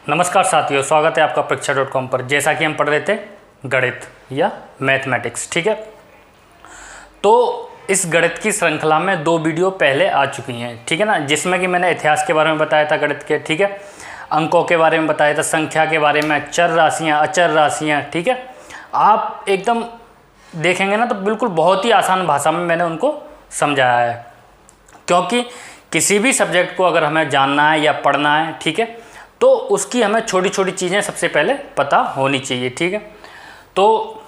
नमस्कार साथियों, स्वागत है आपका परीक्षा.com पर। जैसा कि हम पढ़ रहे थे गणित या मैथमेटिक्स, ठीक है। तो इस गणित की श्रृंखला में 2 वीडियो पहले आ चुकी हैं, ठीक है ना, जिसमें कि मैंने इतिहास के बारे में बताया था गणित के, ठीक है, अंकों के बारे में बताया था, संख्या के बारे में, चर राशियाँ, अचर राशियाँ, ठीक है। आप एकदम देखेंगे ना तो बिल्कुल बहुत ही आसान भाषा में मैंने उनको समझाया है, क्योंकि किसी भी सब्जेक्ट को अगर हमें जानना है या पढ़ना है, ठीक है, तो उसकी हमें छोटी छोटी चीज़ें सबसे पहले पता होनी चाहिए, ठीक है। तो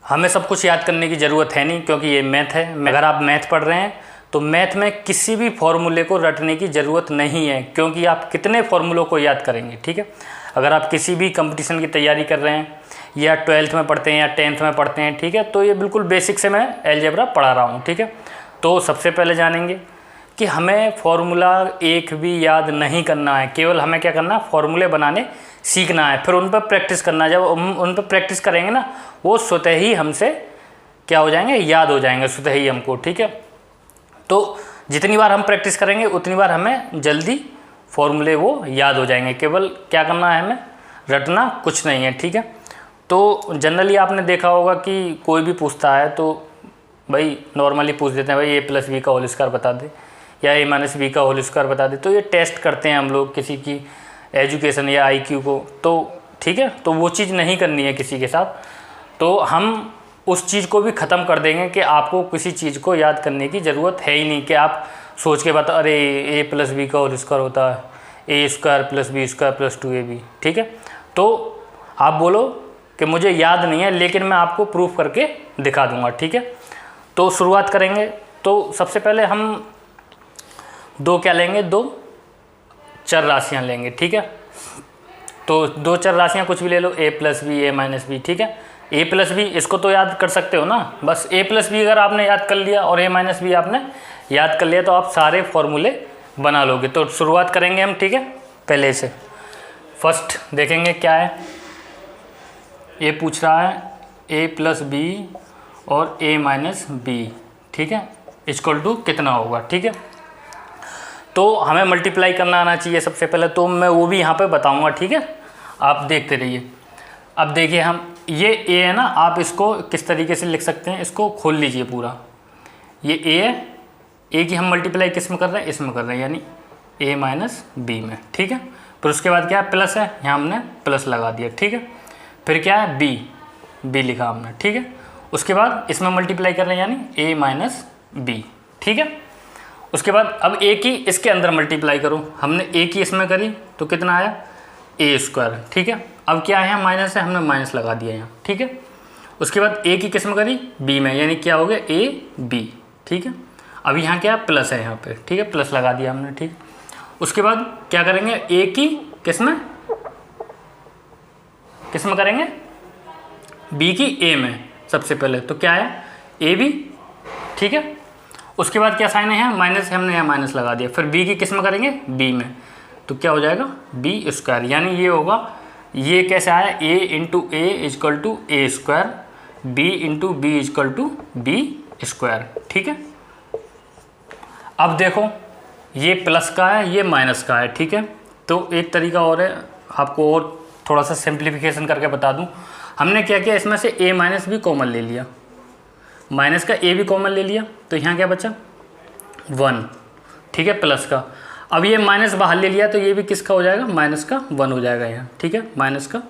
हमें सब कुछ याद करने की ज़रूरत है नहीं, क्योंकि ये मैथ है। अगर आप मैथ पढ़ रहे हैं तो मैथ में किसी भी फॉर्मूले को रटने की ज़रूरत नहीं है, क्योंकि आप कितने फॉर्मूलों को याद करेंगे, ठीक है। अगर आप किसी भी कंपटीशन की तैयारी कर रहे हैं या 12th में पढ़ते हैं या 10th में पढ़ते हैं, ठीक है, तो ये बिल्कुल बेसिक से मैं अलजेब्रा पढ़ा रहा हूँ, ठीक है। तो सबसे पहले जानेंगे कि हमें फॉर्मूला एक भी याद नहीं करना है, केवल हमें क्या करना है, फॉर्मूले बनाने सीखना है, फिर उन पर प्रैक्टिस करना है। जब हम उन पर प्रैक्टिस करेंगे ना, वो स्वतः ही हमसे क्या हो जाएंगे, याद हो जाएंगे स्वतः ही हमको, ठीक है। तो जितनी बार हम प्रैक्टिस करेंगे उतनी बार हमें जल्दी फॉर्मूले वो याद हो जाएंगे। केवल क्या करना है, हमें रटना कुछ नहीं है, ठीक है। तो जनरली आपने देखा होगा कि कोई भी पूछता है तो भाई नॉर्मली पूछ देते हैं, भाई a+b का होल स्क्वायर बता दे या a-b का होल स्क्वायर बता दे। तो ये टेस्ट करते हैं हम लोग किसी की एजुकेशन या IQ को, तो ठीक है, तो वो चीज़ नहीं करनी है किसी के साथ। तो हम उस चीज़ को भी ख़त्म कर देंगे कि आपको किसी चीज़ को याद करने की ज़रूरत है ही नहीं, कि आप सोच के बताओ अरे a+b का होल स्क्वायर होता है a² + b² + 2ab, ठीक है। तो आप बोलो कि मुझे याद नहीं है, लेकिन मैं आपको प्रूफ करके दिखा दूंगा, ठीक है। तो शुरुआत करेंगे। तो सबसे पहले हम क्या लेंगे, 2 चर राशियां लेंगे, ठीक है। तो 2 चर राशियां कुछ भी ले लो, a+b a-b, ठीक है। a+b इसको तो याद कर सकते हो ना, बस a+b अगर आपने याद कर लिया और a-b आपने याद कर लिया तो आप सारे फॉर्मूले बना लोगे। तो शुरुआत करेंगे हम, ठीक है, पहले से। फर्स्ट देखेंगे क्या है, ये पूछ रहा है a+b और a-b, ठीक है, इक्वल टू कितना होगा, ठीक है। तो हमें मल्टीप्लाई करना आना चाहिए सबसे पहले, तो मैं वो भी यहाँ पे बताऊँगा, ठीक है, आप देखते रहिए। अब देखिए, हम ये a है ना, आप इसको किस तरीके से लिख सकते हैं, इसको खोल लीजिए पूरा। ये a है, a की हम मल्टीप्लाई किस में कर रहे हैं, इसमें कर रहे हैं, यानी a-b में, ठीक है। फिर उसके बाद क्या है, प्लस है, यहाँ हमने प्लस लगा दिया, ठीक है। फिर क्या है, b लिखा हमने, ठीक है। उसके बाद इसमें मल्टीप्लाई कर रहे हैं, यानी a-b, ठीक है। उसके बाद अब a की इसके अंदर मल्टीप्लाई करो, हमने a की इसमें करी तो कितना आया, a², ठीक है। अब क्या है, माइनस है, हमने माइनस लगा दिया यहाँ, ठीक है। उसके बाद a की किस में करी, b में, यानी क्या हो गया, a-b, ठीक है। अब यहाँ क्या प्लस है यहाँ पे, ठीक है, प्लस लगा दिया हमने, ठीक। उसके बाद क्या करेंगे, a की किस में करेंगे, b की a में सबसे पहले, तो क्या है, a-b, ठीक है। उसके बाद क्या साइन है, माइनस है, हमने यहाँ माइनस लगा दिया। फिर b की किस में करेंगे, b में, तो क्या हो जाएगा, b², यानी ये होगा, ये कैसे आया, a × a = a², b × b = b², ठीक है। अब देखो, ये प्लस का है, ये माइनस का है, ठीक है। तो एक तरीका और है, आपको और थोड़ा सा सिंप्लीफिकेशन करके बता दूं। हमने क्या किया, इसमें से a-b कॉमन ले लिया, माइनस का a भी कॉमन ले लिया, तो यहाँ क्या बचा, 1, ठीक है, प्लस का। अब ये माइनस बाहर ले लिया तो ये भी किसका हो जाएगा, माइनस का 1 हो जाएगा यहाँ, ठीक है, माइनस का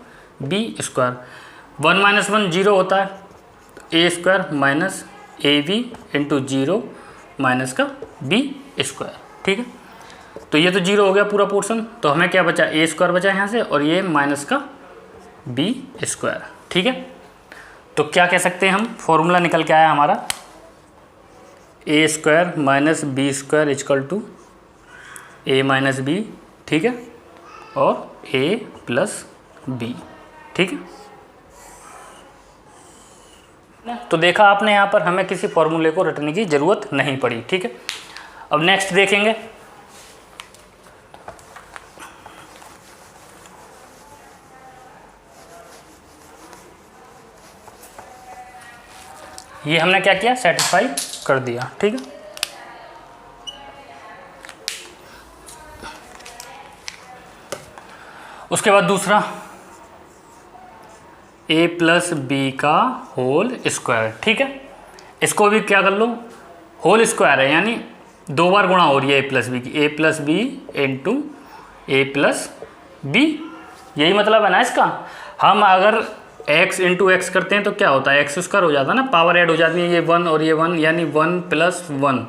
b²। 1 - 1 0 होता है, a² माइनस ab × 0 माइनस का b², ठीक है। तो ये तो 0 हो गया पूरा पोर्शन, तो हमें क्या बचा, a² बचा यहाँ से, और ये माइनस का b², ठीक है। तो क्या कह सकते हैं हम, फॉर्मूला निकल के आया हमारा, a² - b² = a-b, ठीक है, और a+b, ठीक है। तो देखा आपने, यहाँ पर हमें किसी फॉर्मूले को रटने की ज़रूरत नहीं पड़ी, ठीक है। अब नेक्स्ट देखेंगे, ये हमने क्या किया, सेटिस्फाई कर दिया, ठीक है। उसके बाद दूसरा a प्लस बी का होल स्क्वायर, ठीक है। इसको भी क्या कर लो, होल स्क्वायर है यानी 2 बार गुणा हो रही है a प्लस बी की, a plus B into A plus B, यही मतलब है ना इसका। हम अगर x इंटू एक्स करते हैं तो क्या होता है, एक्स स्क्वायर हो जाता है ना, पावर ऐड हो जाती है, ये 1 और ये 1 यानी 1 प्लस 1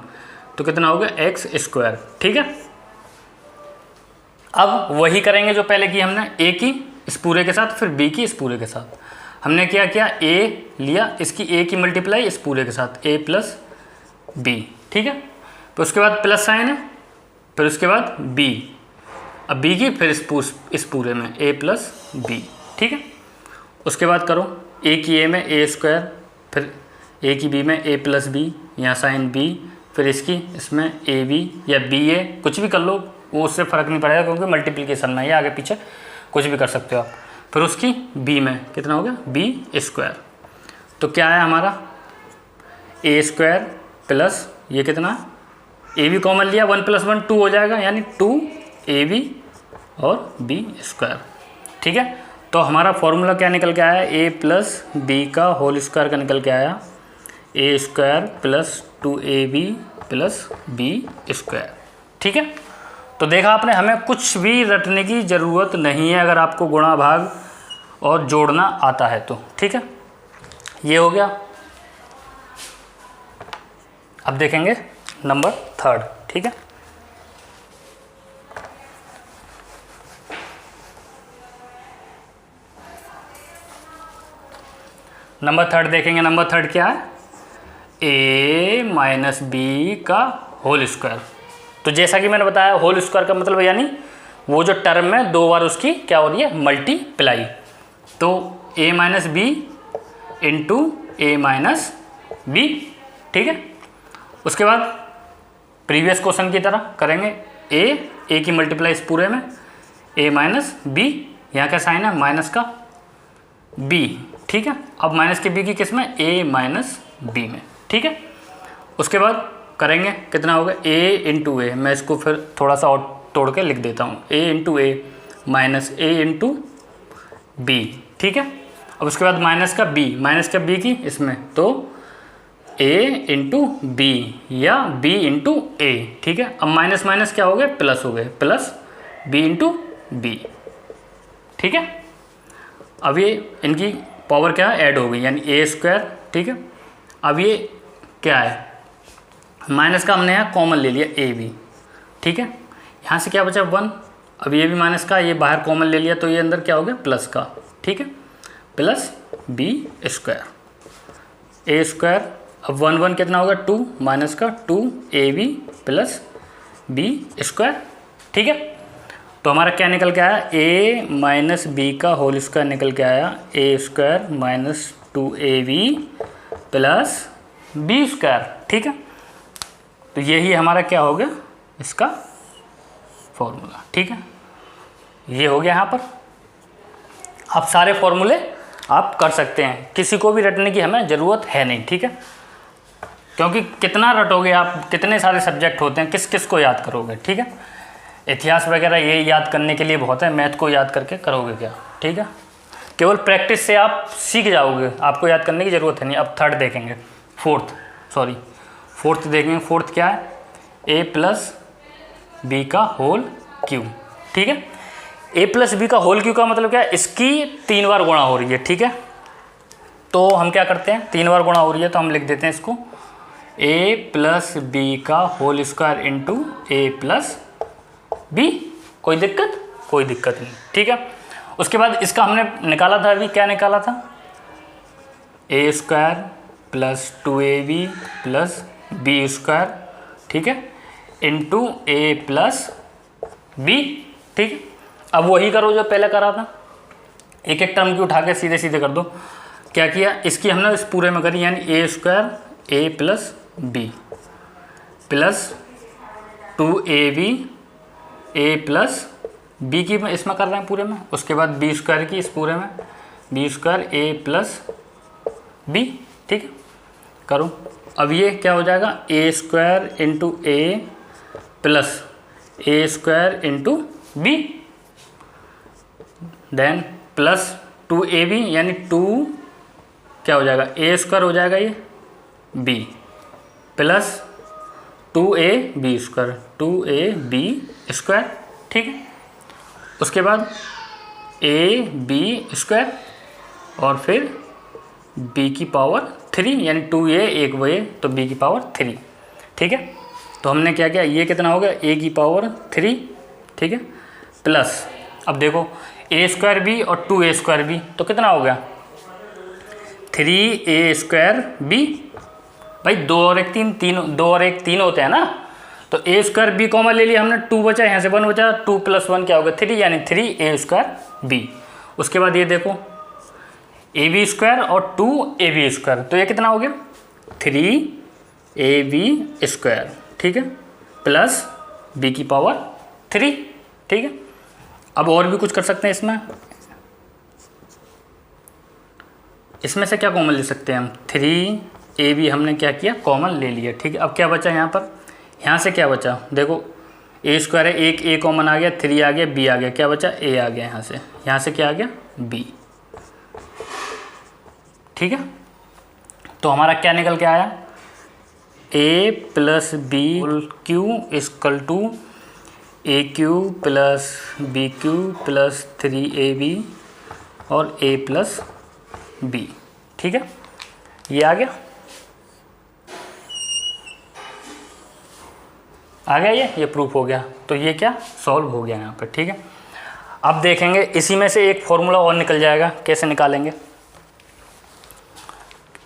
तो कितना हो गया एक्स स्क्वायर, ठीक है। अब वही करेंगे जो पहले की हमने, a की इस पूरे के साथ फिर b की इस पूरे के साथ। हमने क्या किया, a लिया, इसकी a की मल्टीप्लाई इस पूरे के साथ, a प्लस बी, ठीक है। तो उसके बाद प्लस साइन है, फिर उसके बाद b, अब b की फिर इस पूरे में a प्लस बी, ठीक है। उसके बाद करो a की a में a स्क्वायर, फिर a की b में a प्लस बी, यहाँ साइन b, फिर इसकी इसमें ए बी या बी ए कुछ भी कर लो, वो उससे फ़र्क नहीं पड़ेगा क्योंकि मल्टीप्लिकेशन में ये आगे पीछे कुछ भी कर सकते हो आप। फिर उसकी b में कितना हो गया बी स्क्वायर, तो क्या है हमारा ए स्क्वायर प्लस ये कितना, ए बी कॉमन लिया, 1 प्लस 1 2 हो जाएगा यानी 2ab और बी स्क्वायर, ठीक है। तो हमारा फॉर्मूला क्या निकल के आया, a प्लस बी का होल स्क्वायर का निकल के आया A square plus 2ab plus B square, ठीक है। तो देखा आपने, हमें कुछ भी रटने की ज़रूरत नहीं है अगर आपको गुणा भाग और जोड़ना आता है तो, ठीक है। ये हो गया। अब देखेंगे नंबर 3, ठीक है। नंबर 3 देखेंगे। नंबर 3 क्या है, a माइनस बी का होल स्क्वायर। तो जैसा कि मैंने बताया होल स्क्वायर का मतलब यानी वो जो टर्म है 2 बार उसकी क्या हो रही है मल्टीप्लाई, तो a minus B into A minus B, ठीक है। उसके बाद प्रीवियस क्वेश्चन की तरह करेंगे, a की मल्टीप्लाई इस पूरे में, a माइनस बी, यहाँ का साइन है माइनस का b, ठीक है। अब माइनस के b की किस में, a माइनस बी में, ठीक है। उसके बाद करेंगे कितना होगा a इंटू ए, मैं इसको फिर थोड़ा सा और तोड़ के लिख देता हूँ, a into A minus a into B, ठीक है। अब उसके बाद माइनस का b की इसमें, तो a इंटू बी या b इंटू ए, ठीक है। अब माइनस माइनस क्या हो गए, प्लस हो गए, प्लस b इंटू बी, ठीक है। अब ये इनकी पावर क्या है, ऐड हो गई यानी ए स्क्वायर, ठीक है। अब ये क्या है, माइनस का हमने यहाँ कॉमन ले लिया ए बी, ठीक है। यहाँ से क्या बचा 1, अब ये भी माइनस का, ये बाहर कॉमन ले लिया तो ये अंदर क्या हो गया प्लस का, ठीक है, प्लस बी स्क्वायर ए स्क्वायर। अब 1 1 कितना होगा 2, माइनस का 2ab प्लस बी स्क्वायर, ठीक है। तो हमारा क्या निकल के आया, a माइनस बी का होल स्क्वायर निकल के आया A square minus 2ab plus B square, ठीक है। तो यही हमारा क्या हो गया इसका फॉर्मूला, ठीक है। ये हो गया यहाँ पर। आप सारे फॉर्मूले आप कर सकते हैं, किसी को भी रटने की हमें ज़रूरत है नहीं, ठीक है। क्योंकि कितना रटोगे आप, कितने सारे सब्जेक्ट होते हैं, किस किस को याद करोगे, ठीक है। इतिहास वगैरह ये याद करने के लिए बहुत है, मैथ को याद करके करोगे क्या, ठीक है। केवल प्रैक्टिस से आप सीख जाओगे, आपको याद करने की ज़रूरत है नहीं। अब 3 देखेंगे, फोर्थ देखेंगे। फोर्थ क्या है, a प्लस बी का होल क्यू, ठीक है। a प्लस बी का होल क्यू का मतलब क्या है, इसकी 3 बार गुणा हो रही है, ठीक है। तो हम क्या करते हैं, 3 बार गुणा हो रही है तो हम लिख देते हैं इसको a प्लस बी का whole square into A plus B. कोई दिक्कत नहीं, ठीक है। उसके बाद इसका हमने निकाला था, अभी क्या निकाला था, a square plus 2ab plus B square, ठीक है, इंटू ए प्लस बी, ठीक है। अब वही करो जो पहले करा था, एक एक टर्म की उठा के सीधे सीधे कर दो। क्या किया, इसकी हमने इस पूरे में करी यानी ए square A plus B plus 2ab A plus B की इसमें कर रहे हैं पूरे में, उसके बाद बी स्क्वायर की इस पूरे में B square A plus B, ठीक है। करो, अब ये क्या हो जाएगा, A square into A plus A square into B, then plus 2ab यानी 2 क्या हो जाएगा a स्क्वायर हो जाएगा ये b plus 2ab square 2ab square, ठीक है। उसके बाद ab स्क्वायर और फिर b की पावर 3 यानी 2a एक वे तो b की पावर 3, ठीक है। तो हमने क्या किया, ये कितना हो गया a की पावर 3, ठीक है, प्लस अब देखो a स्क्वायर b और 2a स्क्वायर b तो कितना हो गया 3a स्क्वायर b। भाई 2 और 1 3, 2 और 1 3 होते हैं ना, तो a स्क्वायर b कॉमन ले लिया हमने, 2 बचा, यहाँ से 1 बचा, 2 + 1 क्या होगा 3 यानी 3a स्क्वायर b। उसके बाद ये देखो ab स्क्वायर और 2ab स्क्वायर तो ये कितना हो गया 3ab स्क्वायर, ठीक है, प्लस b की पावर 3, ठीक है। अब और भी कुछ कर सकते हैं इसमें से क्या कॉमन ले सकते हैं हम, 3ab हमने क्या किया कॉमन ले लिया, ठीक है। अब क्या बचा यहाँ पर, यहाँ से क्या बचा देखो a स्क्वायर है, एक a कॉमन आ गया, 3 आ गया, b आ गया, क्या बचा a आ गया, यहाँ से क्या आ गया b, ठीक है। तो हमारा क्या निकल के आया a + b cube equal to aq + bq + 3ab और a + b, ठीक है, ये आ गया ये प्रूफ हो गया। तो ये क्या सॉल्व हो गया यहाँ पर, ठीक है। अब देखेंगे इसी में से एक फॉर्मूला और निकल जाएगा, कैसे निकालेंगे,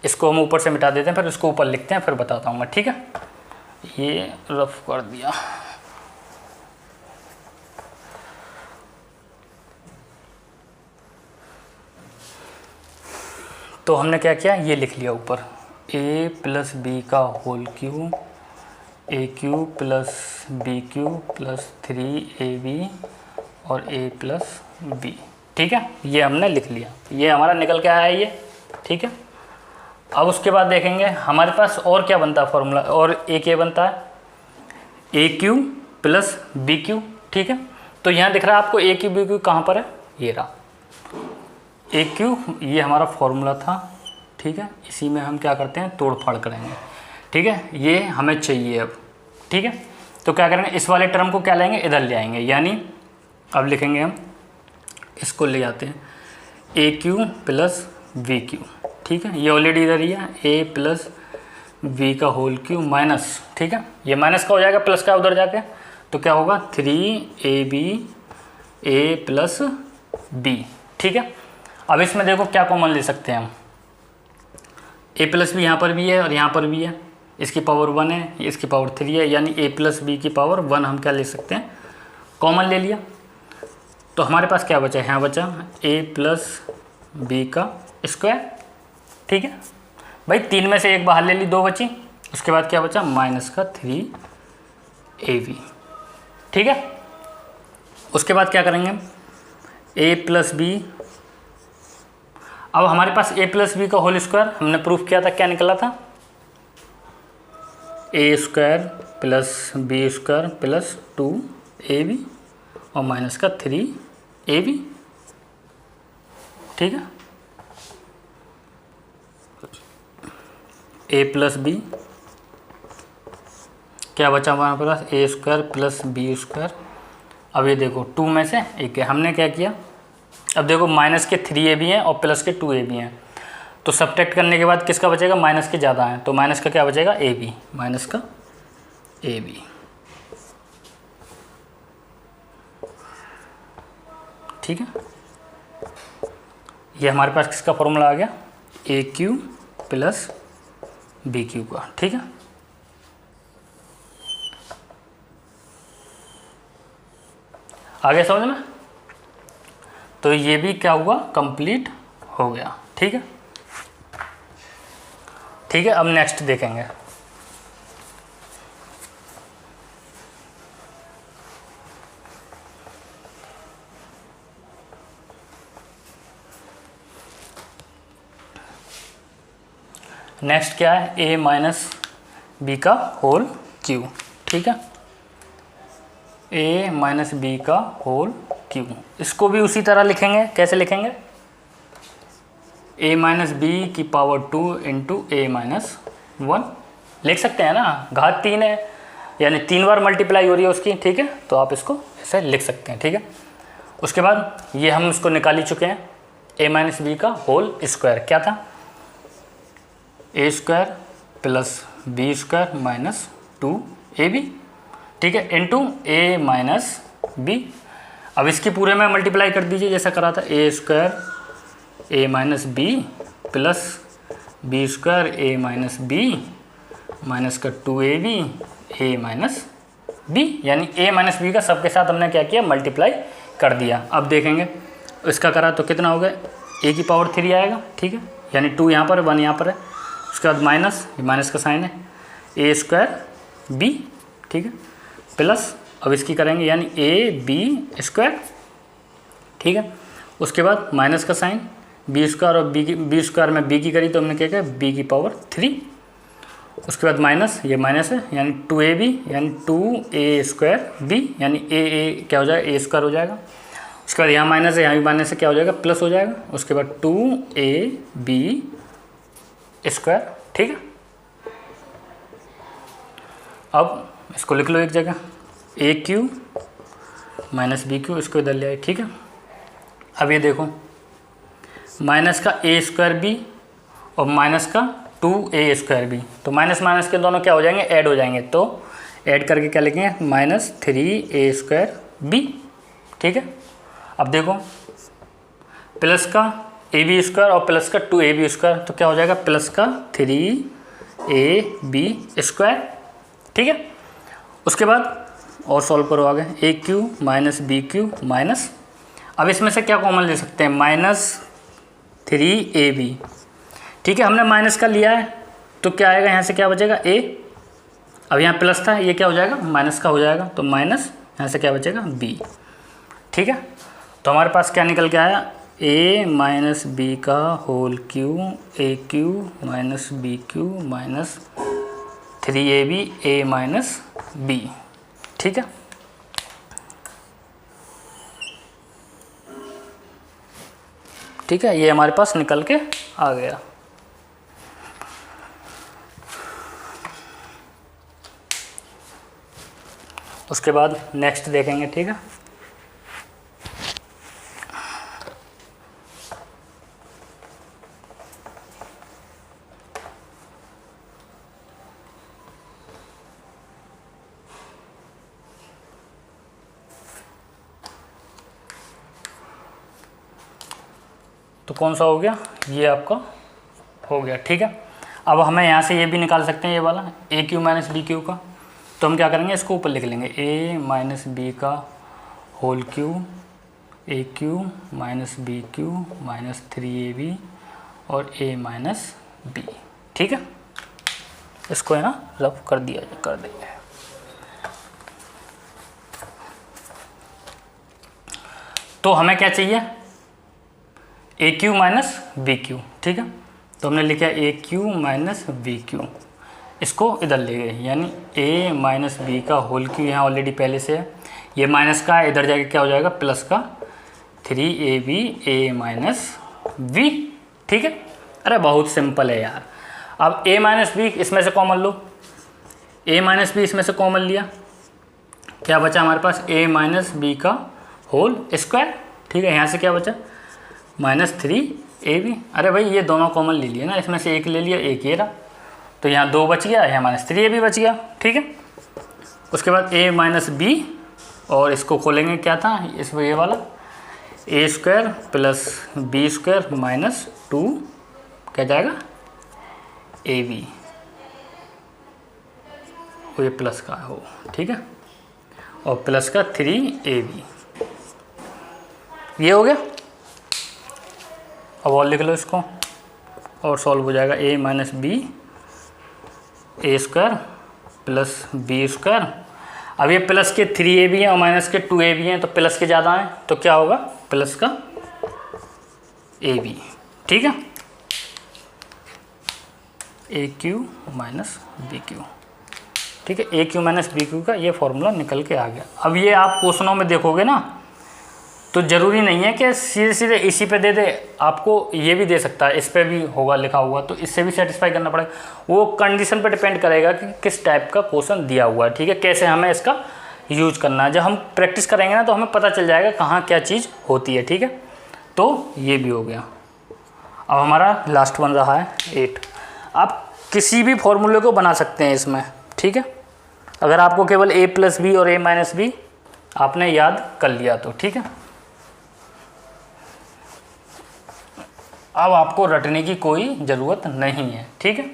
इसको हम ऊपर से मिटा देते हैं, फिर इसको ऊपर लिखते हैं, फिर बताता हूँ मैं, ठीक है। ये रफ कर दिया, तो हमने क्या किया, ये लिख लिया ऊपर a + b का whole cube aq + bq + 3ab और a + b, ठीक है, ये हमने लिख लिया, ये हमारा निकल के आया ये, ठीक है। अब उसके बाद देखेंगे हमारे पास और क्या बनता है फॉर्मूला, और एक ये बनता है aq + bq, ठीक है। तो यहाँ दिख रहा है आपको aq bq कहाँ पर है, ये रहा aq, ये हमारा फॉर्मूला था, ठीक है। इसी में हम क्या करते हैं तोड़ फाड़ करेंगे, ठीक है, ये हमें चाहिए अब, ठीक है। तो क्या करेंगे, इस वाले टर्म को क्या लेंगे इधर ले आएंगे, यानी अब लिखेंगे हम इसको ले जाते हैं aq + bq, ठीक है, ये ऑलरेडी इधर ही है a + b का होल क्यूब माइनस, ठीक है, ये माइनस का हो जाएगा प्लस का उधर जाके, तो क्या होगा 3ab a + b, ठीक है। अब इसमें देखो क्या कॉमन ले सकते हैं हम, a + b यहाँ पर भी है और यहाँ पर भी है, इसकी पावर 1 है, इसकी पावर 3 है, यानी a + b की पावर 1 हम क्या ले सकते हैं कॉमन ले लिया। तो हमारे पास क्या बचा, यहाँ बचा a + b का स्क्वायर, ठीक है। भाई 3 में से एक बाहर ले ली, 2 बची, उसके बाद क्या बचा -3ab, ठीक है। उसके बाद क्या करेंगे हम a + b, अब हमारे पास a + b का होल स्क्वायर हमने प्रूफ किया था, क्या निकला था a square + b square + 2ab और -3ab, ठीक है। a + b क्या बचा हमारे पास a स्क्वायर + b स्क्वायर। अब ये देखो 2 में से एक है, हमने क्या किया, अब देखो माइनस के 3ab हैं और प्लस के 2ab हैं, तो सब्ट्रैक्ट करने के बाद किसका बचेगा, माइनस के ज़्यादा हैं, तो माइनस का क्या बचेगा ab, माइनस का ab, ठीक है। ये हमारे पास किसका फॉर्मूला आ गया aq + bq का, ठीक है। आगे समझ में, तो ये भी क्या हुआ कंप्लीट हो गया, ठीक है, ठीक है। अब नेक्स्ट देखेंगे, नेक्स्ट क्या है a - b का होल क्यूब, ठीक है, a - b का होल क्यू। इसको भी उसी तरह लिखेंगे, कैसे लिखेंगे, a माइनस बी की पावर 2 इंटू ए माइनस 1 लिख सकते हैं ना, घात 3 है यानी 3 बार मल्टीप्लाई हो रही है उसकी, ठीक है, तो आप इसको ऐसे लिख सकते हैं, ठीक है। उसके बाद ये हम इसको निकाल ही चुके हैं, a माइनस बी का होल स्क्वायर क्या था, a square plus B square minus 2ab, ठीक है, इंटू a माइनस बी। अब इसकी पूरे में मल्टीप्लाई कर दीजिए जैसा करा था, a square a minus B plus B square a minus B minus का 2ab a माइनस बी, यानी a माइनस बी का सबके साथ हमने क्या किया, मल्टीप्लाई कर दिया। अब देखेंगे इसका करा तो कितना हो गया, a की पावर 3 आएगा, ठीक है, यानी 2 यहाँ पर है, 1 यहाँ पर है। उसके बाद माइनस, ये माइनस का साइन है, a स्क्वायर b, ठीक है, प्लस अब इसकी करेंगे यानी a b स्क्वायर, ठीक है। उसके बाद माइनस का साइन, बी स्क्वायर और बी स्क्वायर में b की करी तो हमने क्या किया, b की पावर 3। उसके बाद माइनस, ये माइनस है यानी 2ab यानी 2a स्क्वायर b, यानी a क्या हो जाएगा, a स्क्वायर हो जाएगा। उसके बाद यहाँ माइनस है, यहाँ भी माइनस है, क्या हो जाएगा, प्लस हो जाएगा। उसके बाद 2ab स्क्वायर, ठीक है। अब इसको लिख लो एक जगह, ए क्यू माइनस बी क्यू, इसको इधर ले आए, ठीक है। अब ये देखो माइनस का ए स्क्वायर बी और माइनस का 2a स्क्वायर बी, तो माइनस माइनस के दोनों क्या हो जाएंगे, ऐड हो जाएंगे, तो ऐड करके क्या लिखेंगे, माइनस 3a स्क्वायर बी, ठीक है। अब देखो प्लस का ए बी स्क्वायर और प्लस का 2ab स्क्वायर, तो क्या हो जाएगा, प्लस का 3ab स्क्वायर, ठीक है। उसके बाद और सॉल्व करो आगे, A cube minus B cube minus, अब इसमें से क्या कॉमन ले सकते हैं, माइनस 3ab, ठीक है। हमने माइनस का लिया है तो क्या आएगा, यहाँ से क्या बचेगा, a, अब यहाँ प्लस था, ये क्या हो जाएगा, माइनस का हो जाएगा, तो माइनस यहाँ से क्या बचेगा, b, ठीक है। तो हमारे पास क्या निकल के आया, a माइनस बी का whole cube, A cube minus B cube minus 3ab a minus b, ठीक है। ठीक है, ये हमारे पास निकल के आ गया। उसके बाद नेक्स्ट देखेंगे, ठीक है। तो कौन सा हो गया, ये आपका हो गया, ठीक है। अब हमें यहाँ से ये भी निकाल सकते हैं, ये वाला ए क्यू माइनस बी क्यू का, तो हम क्या करेंगे, इसको ऊपर लिख लेंगे, a माइनस बी का whole cube, A cube minus B cube minus 3ab और a माइनस बी, ठीक है। इसको है ना रफ कर दिया, कर देंगे। तो हमें क्या चाहिए, ए क्यू माइनस बी क्यू, ठीक है। तो हमने लिखा ए क्यू माइनस बी क्यू, इसको इधर ले गए, यानी a माइनस बी का होल क्यू यहाँ ऑलरेडी पहले से है, ये माइनस का है, इधर जाके क्या हो जाएगा, प्लस का 3ab a माइनस बी, ठीक है। अरे बहुत सिंपल है यार। अब a माइनस बी इसमें से कॉमन लो, a माइनस बी इसमें से कॉमन लिया, क्या बचा हमारे पास, a माइनस बी का होल स्क्वायर, ठीक है। यहाँ से क्या बचा, माइनस 3ab। अरे भाई ये दोनों कॉमन ले लिए ना, इसमें से एक ले लिया, एक ये रहा, तो यहाँ 2 बच गया, यहाँ माइनस 3ab बच गया, ठीक है। उसके बाद a माइनस बी, और इसको खोलेंगे, क्या था इस ये वाला, a square plus B square minus 2 क्या जाएगा, ab, वो ये प्लस का हो, ठीक है, और प्लस का 3ab, ये हो गया। अब और लिख लो इसको, और सॉल्व हो जाएगा, a minus B A square plus B square. अब ये प्लस के 3ab हैं और माइनस के 2ab हैं, तो प्लस के ज़्यादा हैं, तो क्या होगा, प्लस का ab, ठीक है। ए क्यू माइनस बी क्यू, ठीक है। ए क्यू माइनस बी क्यू का ये फॉर्मूला निकल के आ गया। अब ये आप क्वेश्चनों में देखोगे ना, तो ज़रूरी नहीं है कि सीधे सीधे इसी पे दे दे, आपको ये भी दे सकता है, इस पे भी होगा लिखा हुआ, तो इससे भी सेटिस्फाई करना पड़ेगा। वो कंडीशन पे डिपेंड करेगा कि किस टाइप का क्वेश्चन दिया हुआ है, ठीक है, कैसे हमें इसका यूज करना है। जब हम प्रैक्टिस करेंगे ना तो हमें पता चल जाएगा कहाँ क्या चीज़ होती है, ठीक है। तो ये भी हो गया। अब हमारा लास्ट बन रहा है 8। आप किसी भी फॉर्मूले को बना सकते हैं इसमें, ठीक है, अगर आपको केवल a+b और a-b आपने याद कर लिया तो, ठीक है। अब आपको रटने की कोई ज़रूरत नहीं है, ठीक है।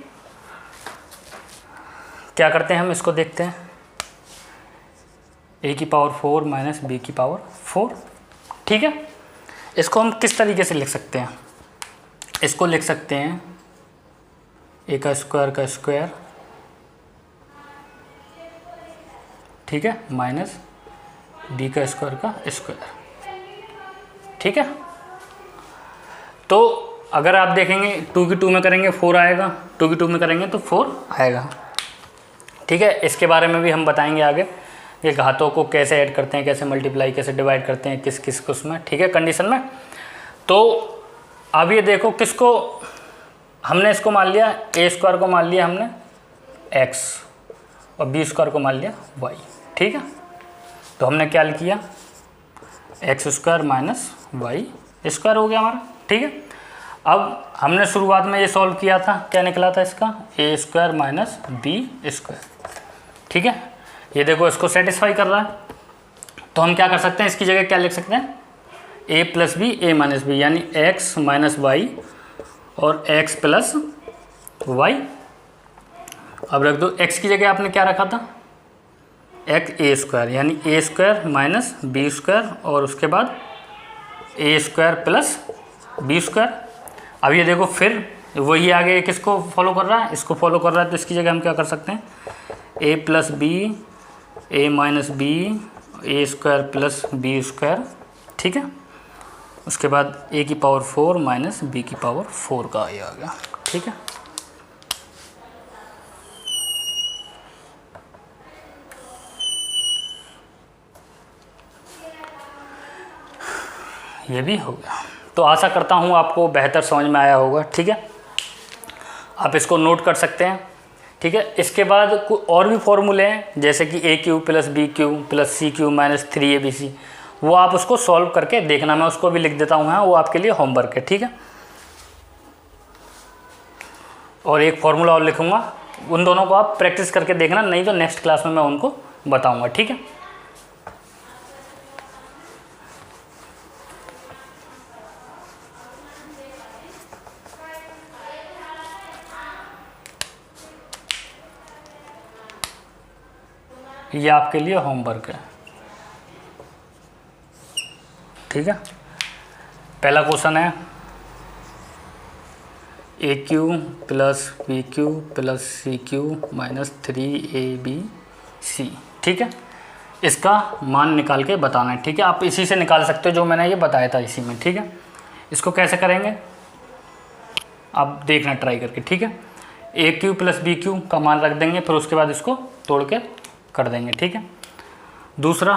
क्या करते हैं हम, इसको देखते हैं। a⁴ माइनस b⁴, ठीक है। इसको हम किस तरीके से लिख सकते हैं, इसको लिख सकते हैं a का स्क्वायर, ठीक है, माइनस b का स्क्वायर, ठीक है। तो अगर आप देखेंगे 2 की 2 में करेंगे 4 आएगा, 2 की 2 में करेंगे तो 4 आएगा, ठीक है। इसके बारे में भी हम बताएंगे आगे कि घातों को कैसे ऐड करते हैं, कैसे मल्टीप्लाई, कैसे डिवाइड करते हैं, किस किस उसमें, ठीक है, कंडीशन में। तो अब ये देखो, किसको हमने इसको मान लिया, a² को मान लिया हमने x और b² को मान लिया y, ठीक है। तो हमने क्या किया, x² माइनस y² हो गया हमारा, ठीक है। अब हमने शुरुआत में ये सॉल्व किया था, क्या निकला था इसका, a² माइनस b², ठीक है। ये देखो इसको सेटिस्फाई कर रहा है, तो हम क्या कर सकते हैं, इसकी जगह क्या लिख सकते हैं, a+b a-b, यानी x माइनस y और x प्लस y। अब रख दो, x की जगह आपने क्या रखा था, a², यानी a² माइनस b² और उसके बाद a² प्लस b²। अब ये देखो फिर वही आगे किसको फॉलो कर रहा है, इसको फॉलो कर रहा है, तो इसकी जगह हम क्या कर सकते हैं, a+b a-b a² plus b², ठीक है। उसके बाद a⁴ माइनस b⁴ का ये आ गया, ठीक है। ये भी हो गया। तो आशा करता हूँ आपको बेहतर समझ में आया होगा, ठीक है। आप इसको नोट कर सकते हैं, ठीक है। इसके बाद और भी फॉर्मूले हैं, जैसे कि a³ plus b³ plus c³ minus 3abc, वो आप उसको सॉल्व करके देखना, मैं उसको भी लिख देता हूँ, हाँ, वो आपके लिए होमवर्क है, ठीक है। और एक फॉर्मूला और लिखूँगा, उन दोनों को आप प्रैक्टिस करके देखना, नहीं तो नेक्स्ट क्लास में मैं उनको बताऊँगा, ठीक है। ये आपके लिए होमवर्क है, ठीक है। पहला क्वेश्चन है a³ plus b³ plus c³ minus 3abc, ठीक है। इसका मान निकाल के बताना है, ठीक है। आप इसी से निकाल सकते हो जो मैंने ये बताया था इसी में, ठीक है। इसको कैसे करेंगे आप देखना ट्राई करके, ठीक है। a³ प्लस b³ का मान रख देंगे, फिर उसके बाद इसको तोड़ के कर देंगे, ठीक है। दूसरा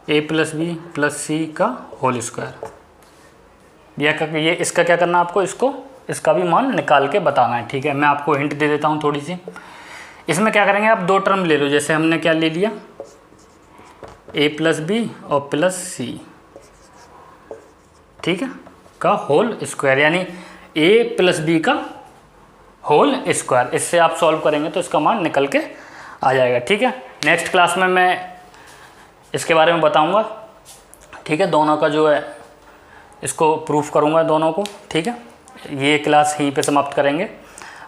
a+b प्लस c का होल स्क्वायर, ये इसका क्या करना है आपको, इसका भी मान निकाल के बताना है, ठीक है। मैं आपको हिंट दे देता हूँ थोड़ी सी। इसमें क्या करेंगे, आप 2 टर्म ले लो, जैसे हमने क्या ले लिया, a+b और प्लस c, ठीक है, का होल स्क्वायर, यानी a+b का होल स्क्वायर। इससे आप सॉल्व करेंगे तो इसका मान निकल के आ जाएगा, ठीक है। नेक्स्ट क्लास में मैं इसके बारे में बताऊंगा, ठीक है। दोनों का जो है इसको प्रूफ करूंगा दोनों को, ठीक है। ये क्लास यहीं पे समाप्त करेंगे।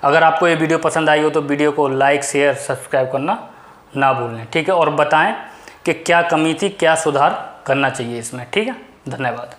अगर आपको ये वीडियो पसंद आई हो तो वीडियो को लाइक शेयर सब्सक्राइब करना ना भूलें, ठीक है। और बताएं कि क्या कमी थी, क्या सुधार करना चाहिए इसमें, ठीक है। धन्यवाद।